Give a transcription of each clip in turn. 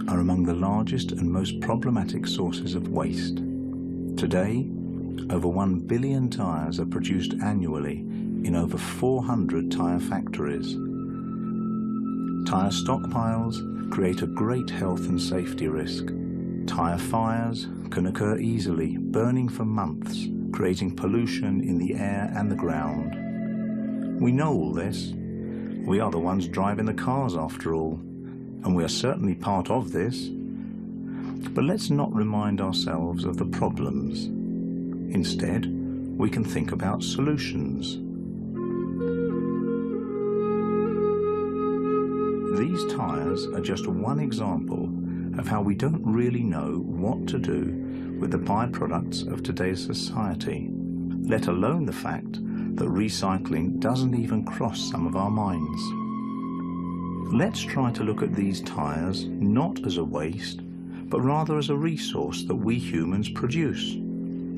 are among the largest and most problematic sources of waste. Today, over 1 billion tyres are produced annually in over 400 tyre factories. Tyre stockpiles create a great health and safety risk. Tyre fires can occur easily, burning for months, creating pollution in the air and the ground. We know all this. We are the ones driving the cars after all, and we are certainly part of this. But let's not remind ourselves of the problems. Instead, we can think about solutions. These tyres are just one example of how we don't really know what to do with the byproducts of today's society, let alone the fact that recycling doesn't even cross some of our minds. Let's try to look at these tyres not as a waste, but rather as a resource that we humans produce.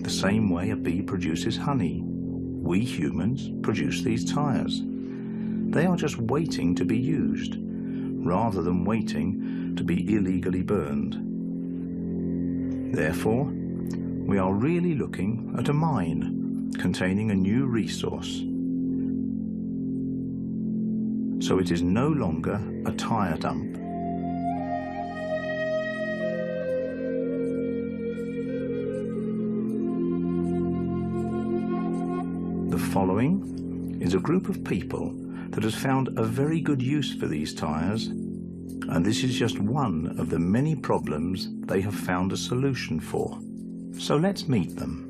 The same way a bee produces honey, we humans produce these tyres. They are just waiting to be used, rather than waiting to be illegally burned. Therefore, we are really looking at a mine containing a new resource. So it is no longer a tyre dump. The following is a group of people that has found a very good use for these tyres, and this is just one of the many problems they have found a solution for. So let's meet them.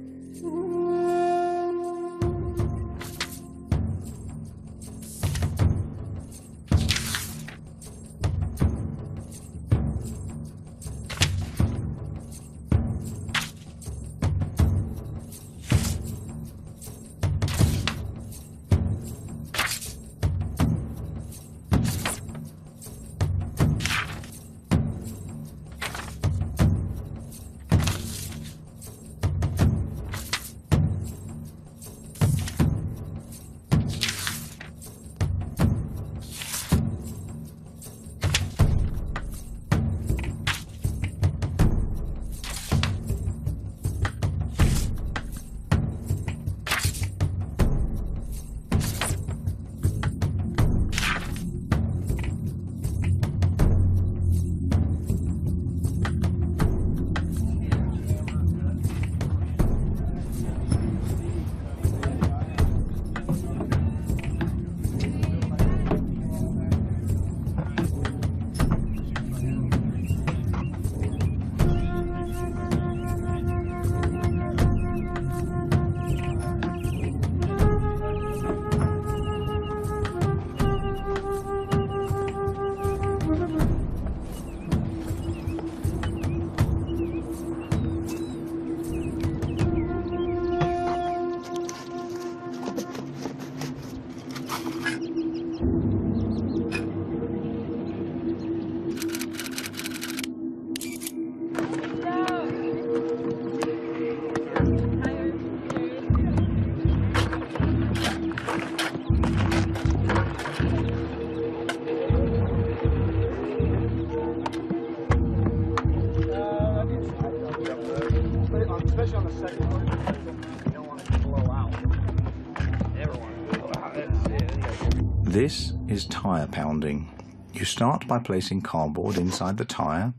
This is tyre pounding. You start by placing cardboard inside the tyre,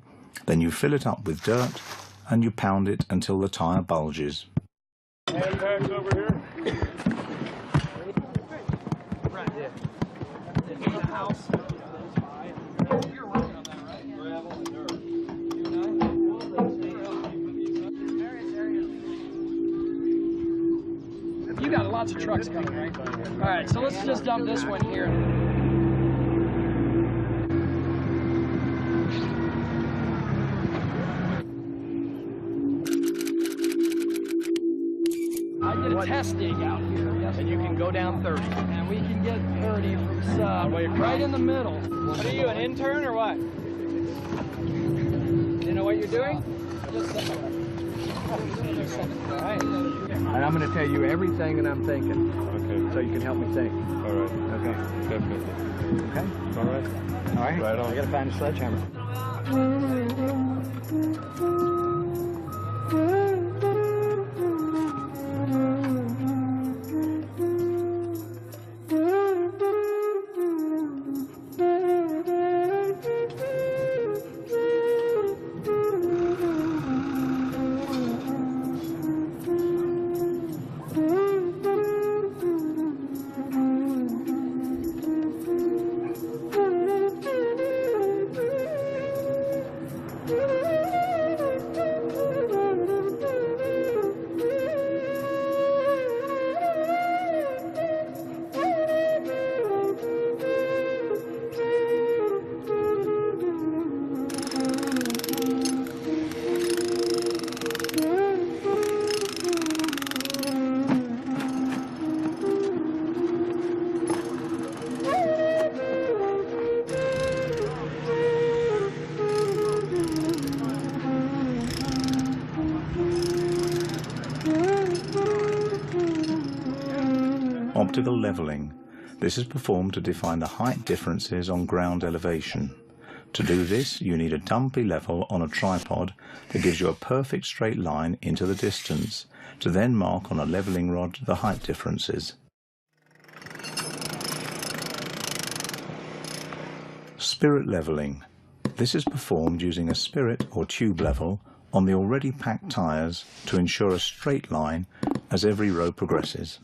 then you fill it up with dirt and you pound it until the tyre bulges. Hand packs over here. Right, yeah. In the house. You're working on that, right? Gravel and dirt. You got lots of trucks coming, right? All right, so let's just dump this one here. I did a test dig out here. And you can go down 30. And we can get 30 from sub, right in the middle. What are you, an intern or what? You know what you're doing? All right. And I'm going to tell you everything that I'm thinking. Okay. So you can help me think. All right. Okay. Definitely. Okay. All right. All right. Right on. I got to find a sledgehammer. Optical leveling. This is performed to define the height differences on ground elevation. To do this, you need a dumpy level on a tripod that gives you a perfect straight line into the distance, to then mark on a leveling rod the height differences. Spirit leveling. This is performed using a spirit or tube level on the already packed tyres to ensure a straight line as every row progresses.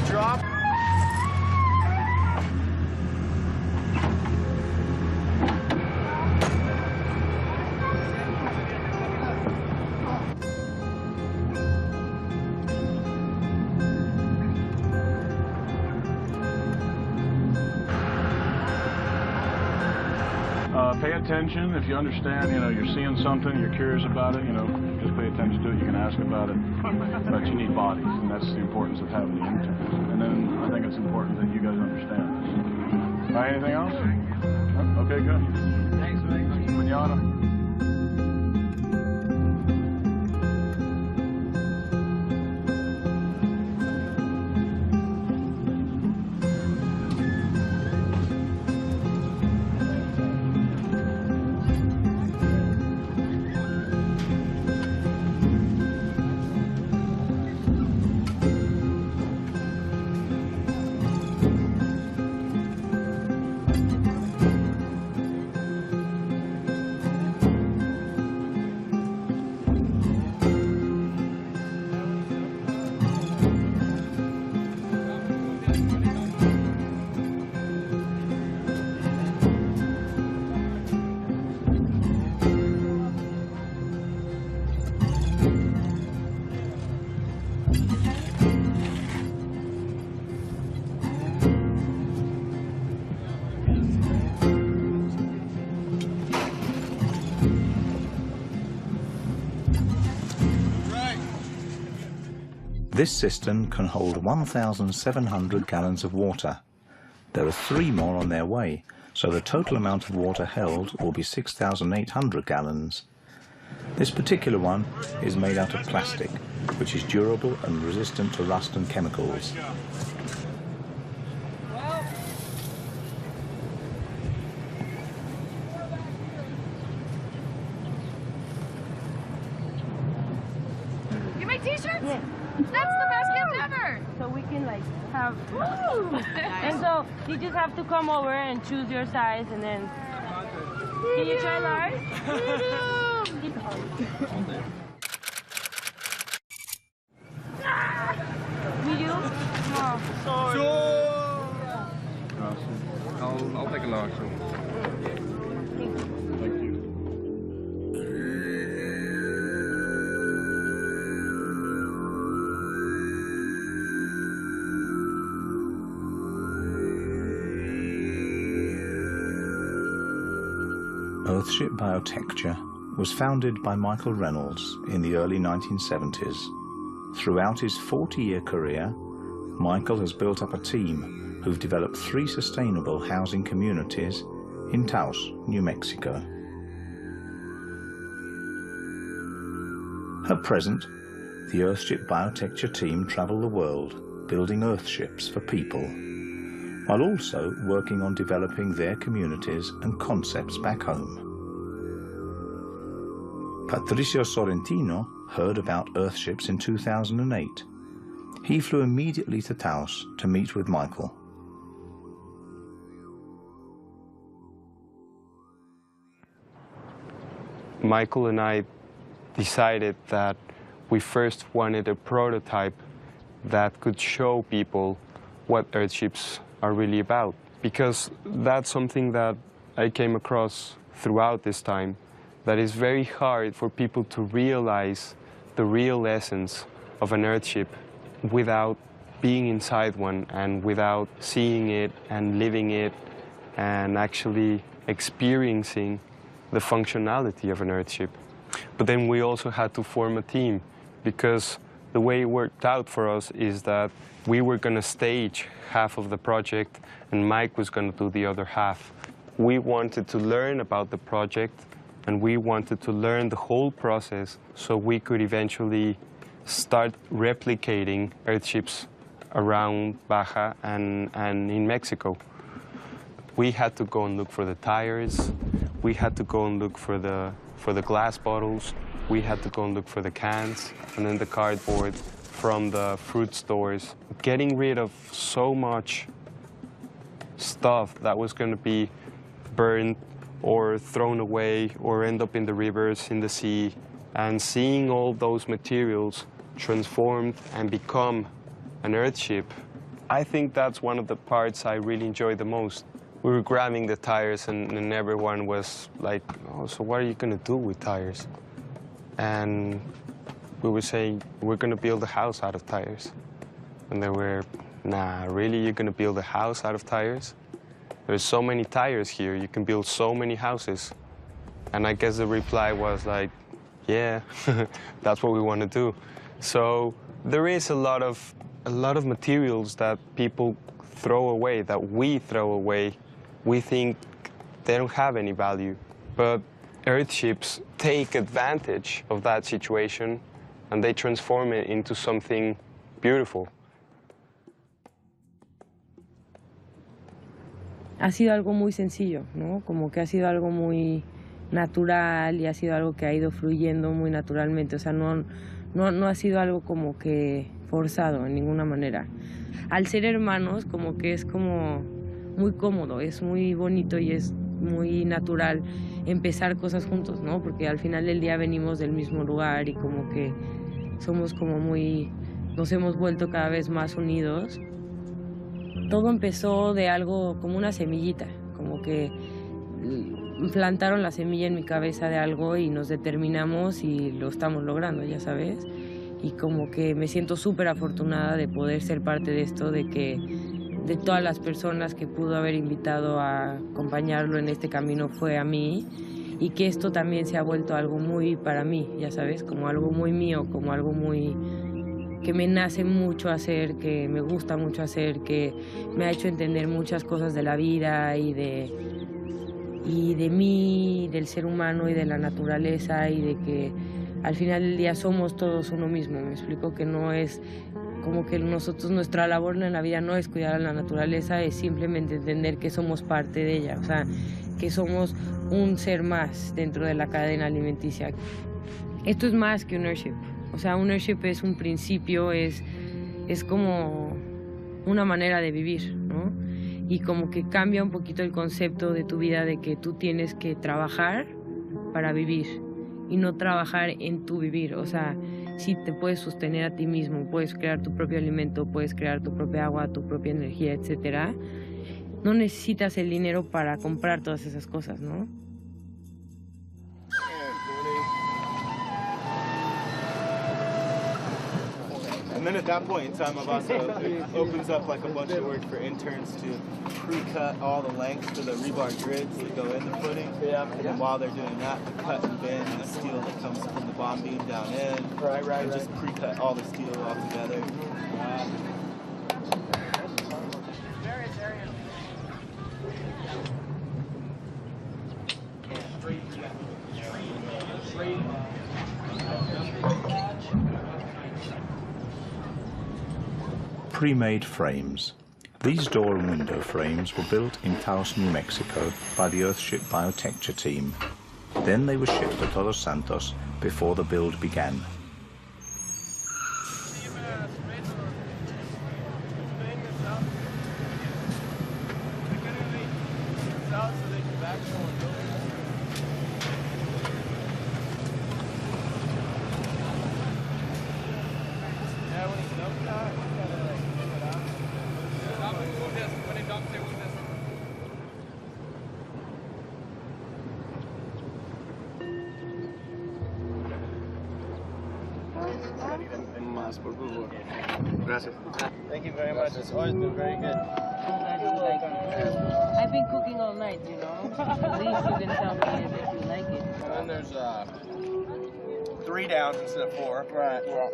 Drop. Pay attention. If you understand, you're seeing something, you're curious about it, just pay attention to it. You can ask about it, but you need bodies, and that's the importance of having the interns. And then I think it's important that you guys understand this. All right, anything else? Okay, good. Thanks, Mike. Manana. This cistern can hold 1,700 gallons of water. There are 3 more on their way, so the total amount of water held will be 6,800 gallons. This particular one is made out of plastic, which is durable and resistant to rust and chemicals. You make t-shirts? Yeah. That's the best gift ever! So we can like have, and so you just have to come over and choose your size, and then can you try large? Medium? I'll take a large. Thank you. Earthship Biotecture was founded by Michael Reynolds in the early 1970s. Throughout his 40-year career, Michael has built up a team who've developed 3 sustainable housing communities in Taos, New Mexico. At present, the Earthship Biotecture team travel the world, building Earthships for people. while also working on developing their communities and concepts back home. Patricio Sorrentino heard about Earthships in 2008. He flew immediately to Taos to meet with Michael. Michael and I decided that we first wanted a prototype that could show people what Earthships are really about, because that's something that I came across throughout this time, that is very hard for people to realize the real essence of an Earthship without being inside one and without seeing it and living it and actually experiencing the functionality of an Earthship. But then we also had to form a team, because the way it worked out for us is that we were going to stage half of the project and Mike was going to do the other half. We wanted to learn about the project and we wanted to learn the whole process so we could eventually start replicating Earthships around Baja and in Mexico. We had to go and look for the tires. We had to go and look for the glass bottles. We had to go and look for the cans and then the cardboard from the fruit stores. Getting rid of so much stuff that was going to be burned or thrown away or end up in the rivers, in the sea, and seeing all those materials transformed and become an Earthship. I think that's one of the parts I really enjoy the most. We were grabbing the tires and everyone was like, oh, so what are you going to do with tires? And we were saying, we're going to build a house out of tires. And they were, nah, really, you're going to build a house out of tires? There's so many tires here, you can build so many houses. And I guess the reply was like, yeah, that's what we want to do. So there is a lot of materials that people throw away, that we throw away. We think they don't have any value. But Earthships take advantage of that situation and they transform it into something beautiful. Ha sido algo muy sencillo, ¿no? Como que ha sido algo muy natural y ha sido algo que ha ido fluyendo muy naturalmente. O sea, no ha sido algo como que forzado en ninguna manera. Al ser hermanos, como que es como muy cómodo, es muy bonito y es muy natural empezar cosas juntos, ¿no? Porque al final del día venimos del mismo lugar y como que somos como muy, nos hemos vuelto cada vez más unidos. Todo empezó de algo como una semillita, como que plantaron la semilla en mi cabeza de algo y nos determinamos y lo estamos logrando, ya sabes. Y como que me siento súper afortunada de poder ser parte de esto, de todas las personas que pudo haber invitado a acompañarlo en este camino fue a mí, y que esto también se ha vuelto algo muy para mí, ya sabes, como algo muy mío, como algo muy que me nace mucho hacer, que me gusta mucho hacer, que me ha hecho entender muchas cosas de la vida y de mí, del ser humano y de la naturaleza, y de que al final del día somos todos uno mismo. Me explico, que no es como que nosotros, nuestra labor en la vida no es cuidar a la naturaleza, es simplemente entender que somos parte de ella, o sea, que somos un ser más dentro de la cadena alimenticia. Esto es más que un Earthship. O sea, un Earthship es un principio, es como una manera de vivir, ¿no? Y como que cambia un poquito el concepto de tu vida, de que tú tienes que trabajar para vivir y no trabajar en tu vivir. O sea, sí te puedes sostener a ti mismo, puedes crear tu propio alimento, puedes crear tu propia agua, tu propia energía, etc. No necesitas el dinero para comprar todas esas cosas, ¿no? And then at that point in time, I've also, it opens up like a bunch of work for interns to pre-cut all the lengths to the rebar grids that go in the footing. Yeah. And then while they're doing that, to cut and bend the steel that comes from the bomb beam down in. Right. And just pre-cut all the steel all together. Pre-made frames, These door and window frames were built in Taos, New Mexico by the Earthship Biotecture team. Then they were shipped to Todos Santos before the build began. Thank you very much. It's always been very good. I've been cooking all night, you know. At least you can tell me if you like it. And there's 3 downs instead of 4. Right. Yeah.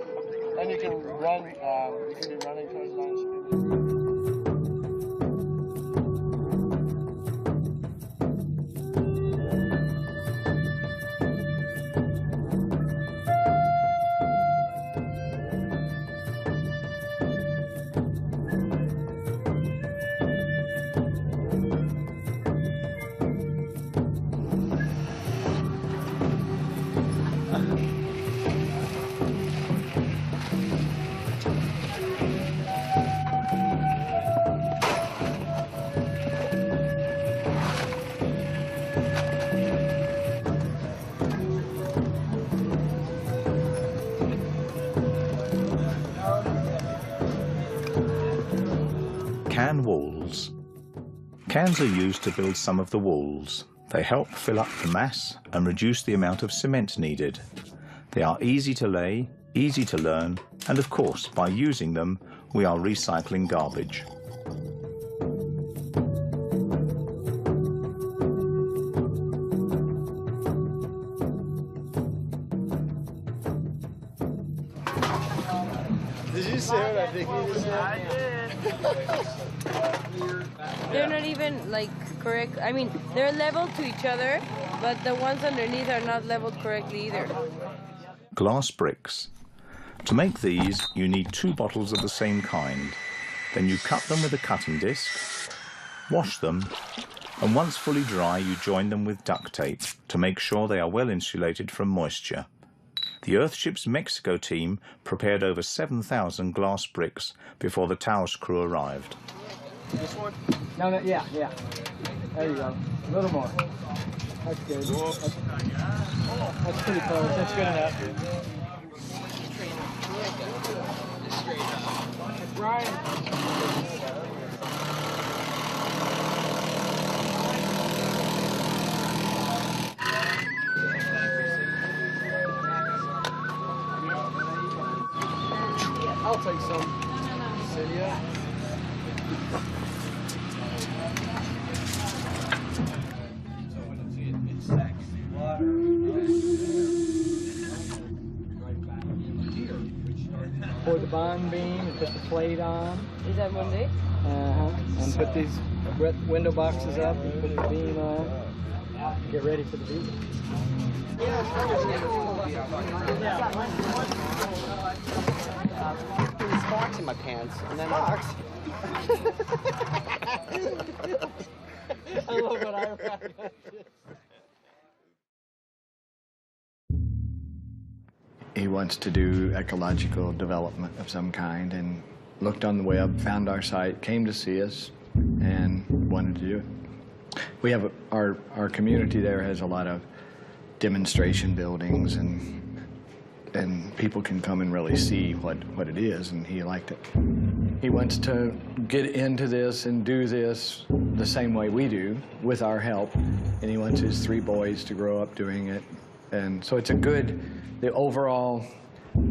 And you can run. You can be running towards line. Can walls. Cans are used to build some of the walls. They help fill up the mass and reduce the amount of cement needed. They are easy to lay, easy to learn, and of course, by using them, we are recycling garbage. Did you say what I think you just said? They're not even like correct. I mean, they're level to each other, but the ones underneath are not leveled correctly either. Glass bricks. To make these, you need 2 bottles of the same kind. Then you cut them with a cutting disc, wash them, and once fully dry, you join them with duct tape to make sure they are well insulated from moisture. The Earthship's Mexico team prepared over 7,000 glass bricks before the Taos crew arrived. This one? No, yeah. There you go. A little more. That's good. That's pretty close. That's good enough. Brian. I'll take some. Celia. Pour the bond beam and put the plate on. Is that Monday? And put these window boxes up and put the beam on. Get ready for the beam. There's sparks in my pants, and then sparks. I love what I write. He wants to do ecological development of some kind and looked on the web, found our site, came to see us, and wanted to do it. We have our community there has a lot of demonstration buildings, and people can come and really see what it is, and he liked it. He wants to get into this and do this the same way we do, with our help, and he wants his 3 boys to grow up doing it. And so it's a good, the overall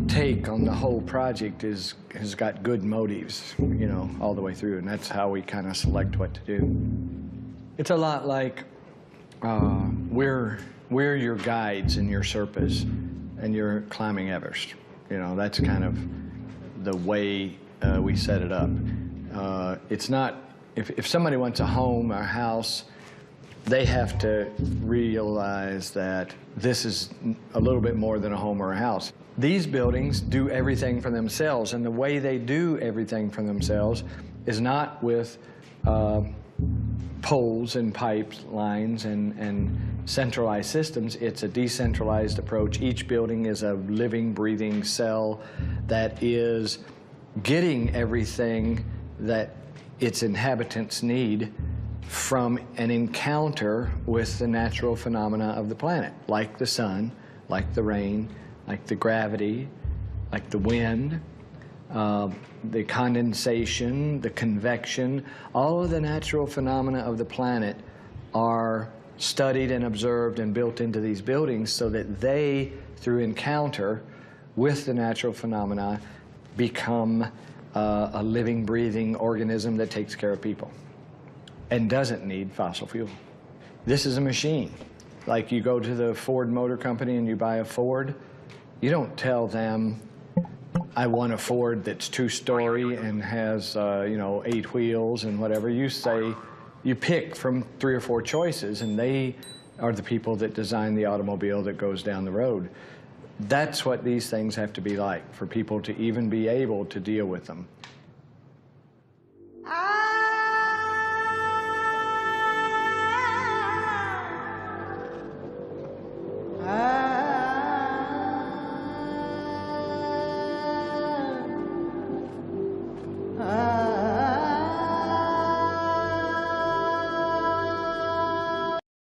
take on the whole project has got good motives, you know, all the way through, and that's how we kind of select what to do. It's a lot like we're your guides and your Sherpas, and you're climbing Everest. You know, that's kind of the way we set it up. It's not, if somebody wants a home or a house, they have to realize that this is a little bit more than a home or a house. These buildings do everything for themselves, and the way they do everything for themselves is not with poles and pipelines and centralized systems. It's a decentralized approach. Each building is a living, breathing cell that is getting everything that its inhabitants need from an encounter with the natural phenomena of the planet, like the sun, like the rain, like the gravity, like the wind, the condensation, the convection. All of the natural phenomena of the planet are studied and observed and built into these buildings so that they, through encounter with the natural phenomena, become a living, breathing organism that takes care of people and doesn't need fossil fuel. This is a machine. Like you go to the Ford Motor Company and you buy a Ford, you don't tell them, I want a Ford that's two-story and has, 8 wheels and whatever. You say, you pick from 3 or 4 choices, and they are the people that design the automobile that goes down the road. That's what these things have to be like for people to even be able to deal with them.